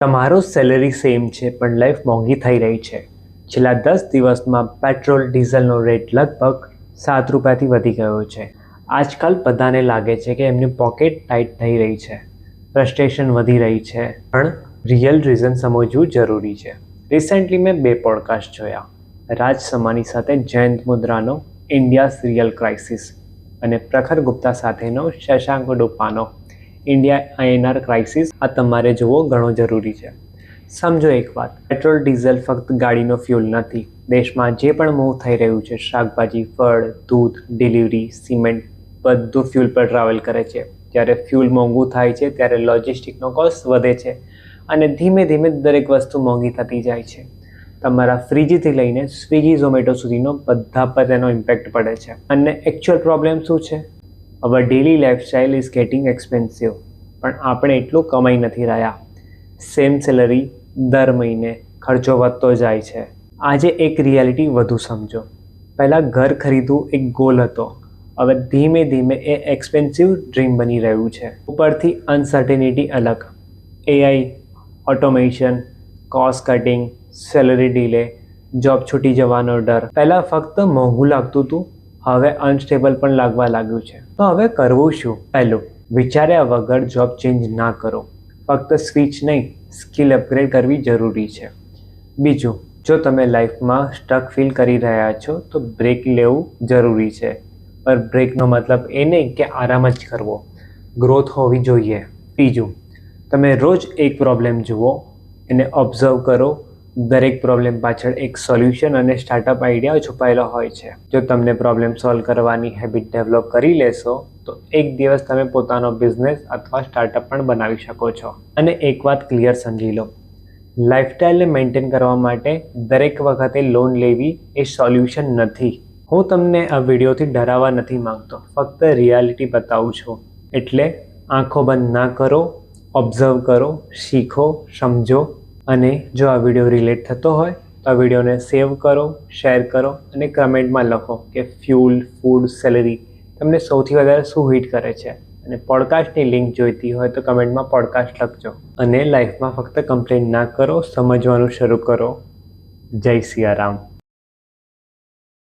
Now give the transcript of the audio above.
તમારો salary same છે પણ લાઈફ મોંઘી થઈ રહી છે. છેલ્લા 10 દિવસમાં પેટ્રોલ ડીઝલનો રેટ લગભગ 7 રૂપિયાથી વધી ગયો છે. આજકાલ બધાને લાગે છે કે એમની પોકેટ ટાઈટ થઈ રહી છે, ફ્રસ્ટ્રેશન વધી રહી છે, પણ રિયલ રીઝન સમજવું જરૂરી છે. રિસેન્ટલી મેં 2 પોડકાસ્ટ જોયા, રાજ સમાની સાથે જયંત મુદ્રાનો ઇન્ડિયાઝ રિયલ ક્રાઇસિસ અને પ્રખર ગુપ્તા સાથેનો શશાંક ડોપાનો ઇન્ડિયા INR ક્રાઇસિસ. આ તમારે જોવો ઘણો જરૂરી છે. સમજો એક વાત, પેટ્રોલ ડીઝલ ફક્ત ગાડીનો ફ્યુલ નથી. દેશમાં જે પણ મૂવ થઈ રહ્યું છે, શાકભાજી, ફળ, દૂધ, ડિલિવરી, સિમેન્ટ, બધું ફ્યુલ પર ટ્રાવેલ કરે છે. જ્યારે ફ્યુલ મોંઘું થાય છે ત્યારે લોજિસ્ટિકનો કોસ્ટ વધે છે અને ધીમે ધીમે દરેક વસ્તુ મોંઘી થતી જાય છે. તમારા ફ્રીજથી લઈને સ્વિગી ઝોમેટો સુધીનો બધા પર તેનો ઇમ્પેક્ટ પડે છે. અને એકચ્યુઅલ પ્રોબ્લેમ શું છે? Our daily lifestyle is getting expensive, પણ આપણે એટલું કમાઈ નથી રહ્યા. સેમ સેલરી, દર મહિને ખર્ચો વધતો જાય છે. આજે એક રિયાલિટી વધુ સમજો. પહેલાં ઘર ખરીદવું એક ગોલ હતો, હવે ધીમે ધીમે એ એક્સપેન્સિવ ડ્રીમ બની રહ્યું છે. ઉપરથી અનસર્ટેનિટી અલગ, AI, automation, cost cutting, salary delay, job છૂટી જવાનો ડર. પહેલાં ફક્ત મોંઘું લાગતું હતું, હવે અનસ્ટેબલ પણ લાગવા લાગ્યું છે. તો હવે કરવું શું? પહેલું, વિચાર્યા વગર જોબ ચેન્જ ના કરો. ફક્ત સ્વિચ નહીં, સ્કિલ અપગ્રેડ કરવી જરૂરી છે. બીજું, જો તમે લાઈફમાં સ્ટક ફીલ કરી રહ્યા છો તો બ્રેક લેવું જરૂરી છે. પણ બ્રેકનો મતલબ એ નહીં કે આરામ જ કરવો, ગ્રોથ હોવી જોઈએ. ત્રીજું, તમે રોજ એક પ્રોબ્લેમ જુઓ, એને ઓબ્ઝર્વ કરો. દરેક પ્રોબ્લેમ પાછળ એક સોલ્યુશન અને સ્ટાર્ટઅપ આઈડિયા છુપાયેલો હોય છે. જો તમને પ્રોબ્લેમ સોલ્વ કરવાની હેબિટ ડેવલપ કરી લેશો તો એક દિવસ તમે પોતાનો બિઝનેસ અથવા સ્ટાર્ટઅપ પણ બનાવી શકો છો. અને એક વાત ક્લિયર સમજી લો, લાઈફસ્ટાઈલને મેન્ટેન કરવા માટે દરેક વખતે લોન લેવી એ સોલ્યુશન નથી. હું તમને આ વિડીયોથી ડરાવવા નથી માંગતો, ફક્ત રિયાલિટી બતાવું છું. એટલે આંખો બંધ ના કરો, ઓબ્ઝર્વ કરો, શીખો, સમજો. અને જો આ વિડીયો રિલેટ થતો હોય તો આ વિડીયોને સેવ કરો, શેર કરો અને કમેન્ટમાં લખો કે ફ્યુલ, ફૂડ, સેલરી તમને સૌથી વધારે શું હિટ કરે છે. અને પોડકાસ્ટની લિંક જોઈતી હોય તો કમેન્ટમાં પોડકાસ્ટ લખજો. અને લાઈફમાં ફક્ત કમ્પ્લેન ના કરો, સમજવાનું શરૂ કરો. જય સિયારામ.